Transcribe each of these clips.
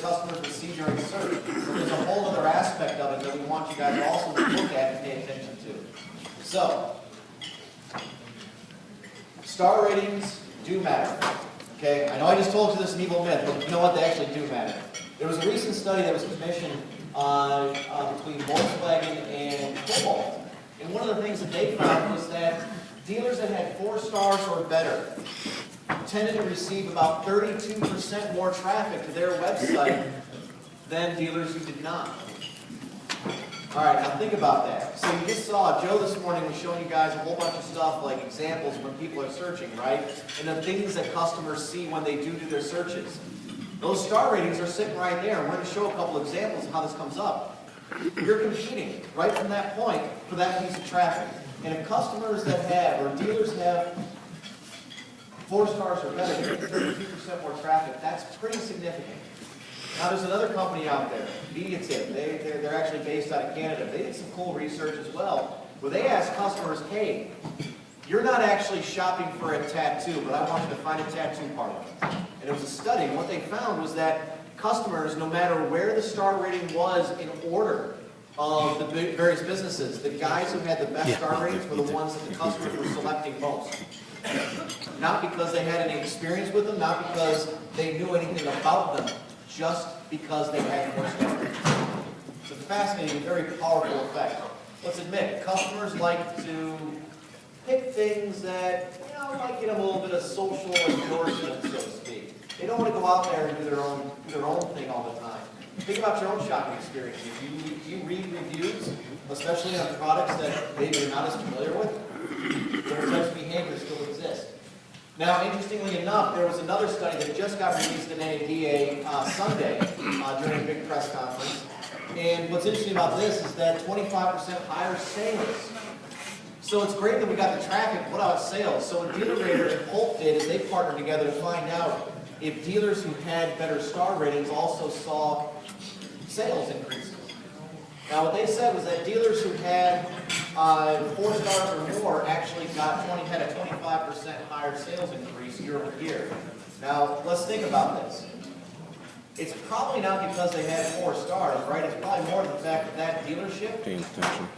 customers would see during search. But there's a whole other aspect of it that we want you guys also to look at and pay attention to. So, star ratings do matter. Okay, I know I just told you this is an evil myth, but you know what? They actually do matter. There was a recent study that was commissioned between Volkswagen and Cobalt. And one of the things that they found was that dealers that had 4 stars or better tended to receive about 32% more traffic to their website than dealers who did not. All right, now think about that. So you just saw Joe this morning was showing you guys a whole bunch of stuff like examples when people are searching, right? And the things that customers see when they do their searches. Those star ratings are sitting right there. And we're going to show a couple examples of how this comes up. You're competing right from that point for that piece of traffic. And if customers that have, or dealers have 4 stars or better, they're getting 32% more traffic. That's pretty significant. Now there's another company out there, Mediatip. They're actually based out of Canada. They did some cool research as well, where they asked customers, hey, you're not actually shopping for a tattoo, but I want you to find a tattoo parlor. And it was a study, and what they found was that customers, no matter where the star rating was in order of the various businesses, the guys who had the best star ratings were the ones that the customers were selecting most. Not because they had any experience with them, not because they knew anything about them, just because they had more star ratings. It's a fascinating, very powerful effect. Let's admit, customers like to pick things that, might get them a little bit of social endorsement, so to speak. They don't want to go out there and do their own thing all the time. Think about your own shopping experience. If you read reviews, especially on products that maybe you're not as familiar with, those types of behaviors still exist. Now, interestingly enough, there was another study that just got released in NADA Sunday during a big press conference. And what's interesting about this is that 25% higher sales. So it's great that we got the traffic. What about sales? So what DealerRater and Polk did is they partnered together to find out if dealers who had better star ratings also saw sales increases. Now what they said was that dealers who had 4 stars or more actually had a 25% higher sales increase year over year. Now let's think about this. It's probably not because they had 4 stars, right? It's probably more the fact that that dealership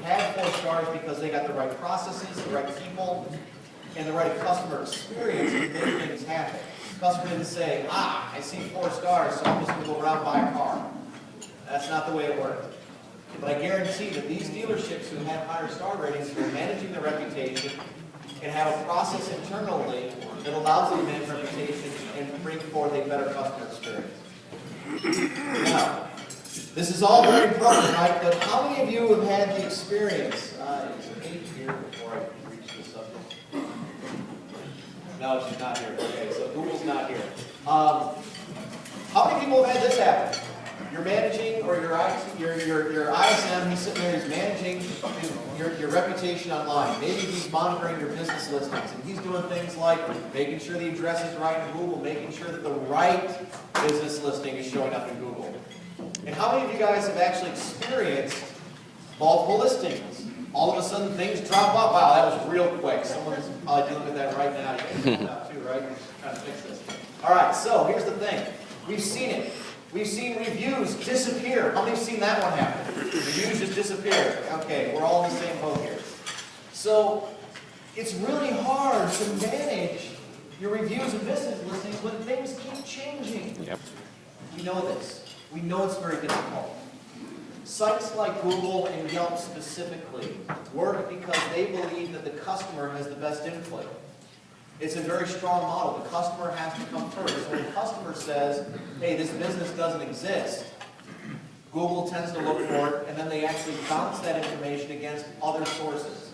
had 4 stars because they got the right processes, the right people, and the right customer experience to make things happen. The customer didn't say, I see 4 stars, so I'm just going to go around and buy a car. That's not the way it worked. But I guarantee that these dealerships who have higher star ratings are managing their reputation and have a process internally that allows them to manage reputation and bring forth a better customer experience. Now, this is all very important, right? But how many of you have had the experience? Is there 8 here before I reach this subject? No, she's not here. Okay, so Google's not here. How many people have had this happen? You're managing, or your ISM, he's sitting there, he's managing your reputation online. Maybe he's monitoring your business listings, and he's doing things like making sure the address is right in Google, making sure that the right business listing is showing up in Google. And how many of you guys have actually experienced multiple listings? All of a sudden, things drop off. Wow, that was real quick. Someone's probably dealing with that right now. You guys know that too, right? Trying to fix this. All right, so here's the thing. We've seen it. We've seen reviews disappear. How many have seen that one happen? Reviews just disappear. Okay, we're all in the same boat here. So it's really hard to manage your reviews and business listings when things keep changing. Yep. We know this. We know it's very difficult. Sites like Google and Yelp specifically work because they believe that the customer has the best input. It's a very strong model. The customer has to come first. So when the customer says, hey, this business doesn't exist, Google tends to look for it, and then they actually bounce that information against other sources.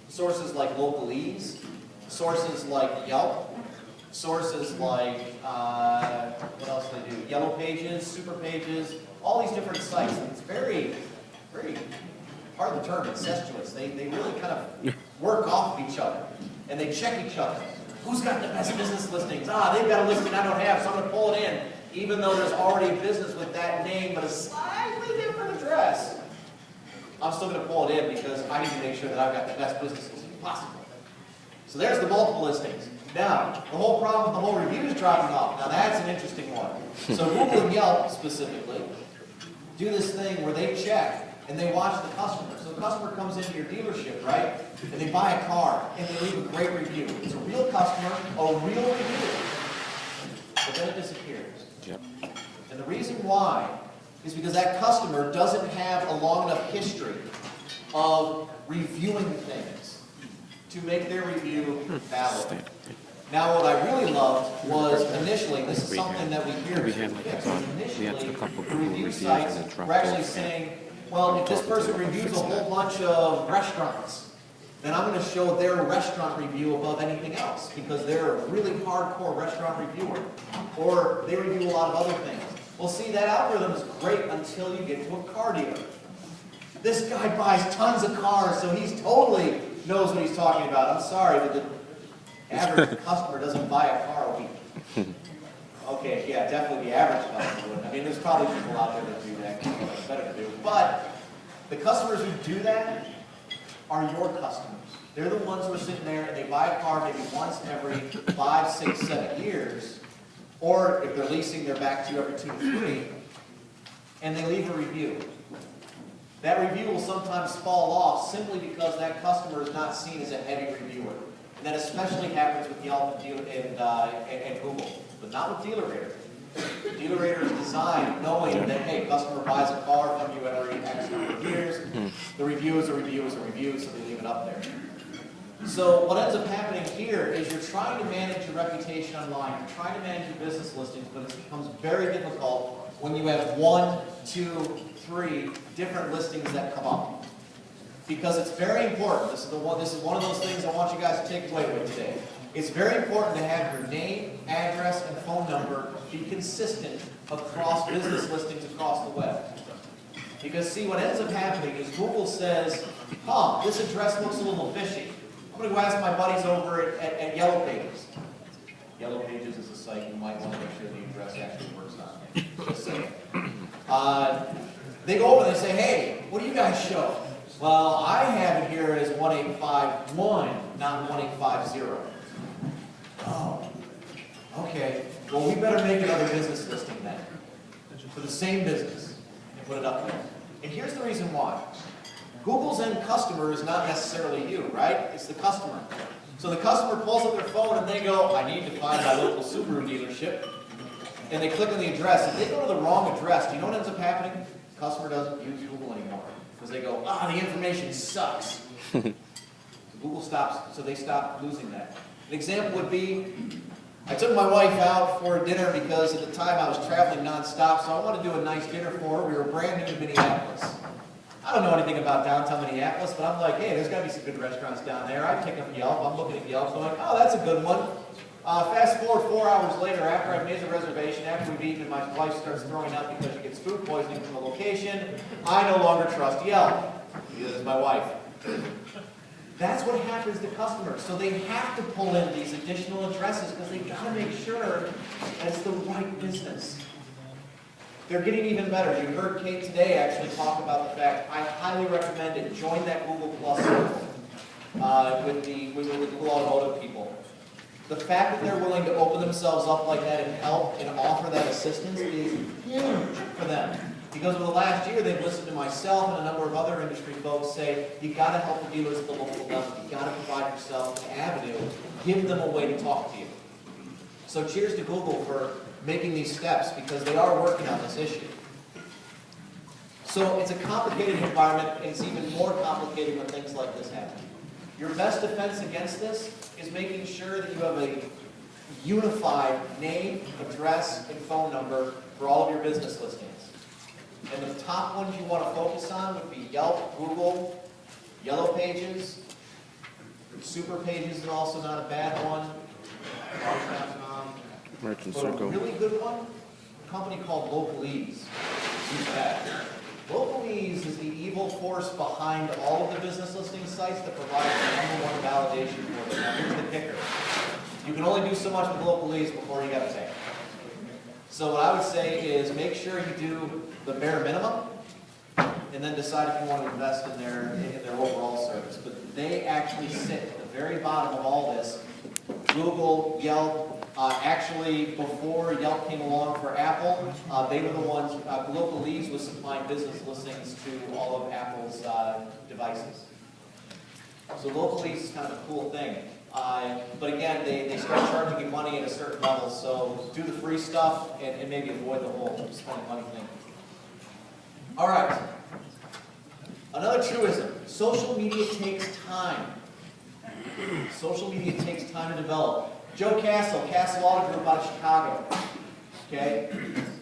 Sources like Localese, sources like Yelp, sources like, what else do they do? Yellow Pages, Super Pages, all these different sites. And it's very, very, pardon the term, incestuous. They really kind of work off of each other, and they check each other. Who's got the best business listings? They've got a listing I don't have, so I'm going to pull it in. Even though there's already a business with that name, but a slightly different address, I'm still going to pull it in because I need to make sure that I've got the best business listing possible. So there's the multiple listings. Now, the whole problem with the whole reviews dropping off, now that's an interesting one. So Google and Yelp specifically do this thing where they check and they watch the customer. So the customer comes into your dealership, right? And they buy a car and they leave a great review. It's a real customer, a real review. But then it disappears. Yep. And the reason why is because that customer doesn't have a long enough history of reviewing things to make their review valid. Now, what I really loved was initially, this is something that we hear, initially, the review sites were actually saying, well, if this person reviews a whole bunch of restaurants, then I'm going to show their restaurant review above anything else because they're a really hardcore restaurant reviewer. Or they review a lot of other things. Well, see, that algorithm is great until you get to a car dealer. This guy buys tons of cars, so he's totally knows what he's talking about. I'm sorry, but the average customer doesn't buy a car a week. Okay, yeah, definitely the average customer wouldn't. I mean, there's probably people out there that do that, it's better to do. But the customers who do that are your customers. They're the ones who are sitting there and they buy a car maybe once every 5, 6, 7 years, or if they're leasing, they're back to you every 2 to 3, and they leave a review. That review will sometimes fall off simply because that customer is not seen as a heavy reviewer. And that especially happens with Yelp and Google, but not with DealerRater. DealerRater is designed knowing that, hey, customer buys a car from you every X number of years. The review is a review is a review, so they leave it up there. So what ends up happening here is you're trying to manage your reputation online. You're trying to manage your business listings, but it becomes very difficult when you have 1, 2, 3 different listings that come up. Because it's very important. This is one of those things I want you guys to take away with today. It's very important to have your name, address, and phone number be consistent across business listings across the web. Because see, what ends up happening is Google says, this address looks a little fishy. I'm going to go ask my buddies over at Yellow Pages. Yellow Pages is a site you might want to make sure the address actually works on. Just saying. They go over and they say, hey, what do you guys show? Well, I have it here as 1851, not 1850. Oh, okay. Well, we better make another business listing then for the same business and put it up there. And here's the reason why. Google's end customer is not necessarily you, right? It's the customer. So the customer pulls up their phone and they go, I need to find my local Subaru dealership. And they click on the address. If they go to the wrong address, do you know what ends up happening? The customer doesn't use Google anymore. Because they go, the information sucks. Google stops, so they stop losing that. An example would be, I took my wife out for dinner because at the time I was traveling nonstop, so I wanted to do a nice dinner for her. We were brand new to Minneapolis. I don't know anything about downtown Minneapolis, but I'm like, hey, there's got to be some good restaurants down there. I pick up Yelp. I'm looking at Yelp, going, that's a good one. Fast forward 4 hours later, after I've made the reservation, after we've eaten, and my wife starts throwing up because she gets food poisoning from the location, I no longer trust Yelp. Because it's my wife. That's what happens to customers. So they have to pull in these additional addresses because they've got to make sure that it's the right business. They're getting even better. You heard Kate today actually talk about the fact, I highly recommend it. Join that Google Plus circle with the Google Automotive people. The fact that they're willing to open themselves up like that and help and offer that assistance is huge for them. Because over the last year, they've listened to myself and a number of other industry folks say, you got to help the dealers at the local level. You got to provide yourself an avenue. Give them a way to talk to you. So cheers to Google for making these steps because they are working on this issue. So it's a complicated environment, and it's even more complicated when things like this happen. Your best defense against this is making sure that you have a unified name, address, and phone number for all of your business listings. And the top ones you want to focus on would be Yelp, Google, Yellow Pages, Super Pages is also not a bad one, Merchant but Circle. a really good one, a company called Localease. Use that. Localease is the evil force behind all of the business listing sites that provide the #1 validation for them. Now here's the kicker. You can only do so much with Localease before you got to pay. So what I would say is make sure you do the bare minimum and then decide if you want to invest in their overall service. But they actually sit at the very bottom of all this, Google, Yelp, actually before Yelp came along for Apple, they were the ones, Local Leads was supplying business listings to all of Apple's devices. So Local Leads is kind of a cool thing. But again, they start charging you money at a certain level, so do the free stuff and maybe avoid the whole spending money thing. All right. Another truism, social media takes time. Social media takes time to develop. Joe Castle, Castle Auto Group out of Chicago. Okay?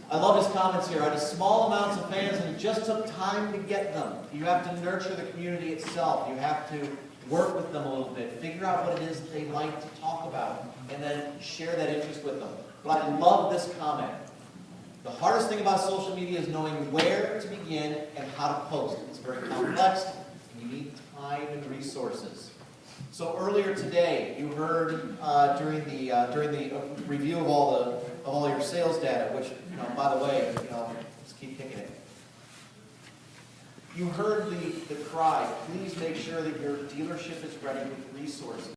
I love his comments here. I had small amounts of fans and it just took time to get them. You have to nurture the community itself. You have to work with them a little bit. Figure out what it is that they like to talk about. And then share that interest with them. But I love this comment. The hardest thing about social media is knowing where to begin and how to post. It's very complex, and you need time and resources. So earlier today, you heard during the review of all your sales data, which, by the way, just keep kicking it. You heard the cry. Please make sure that your dealership is ready with resources.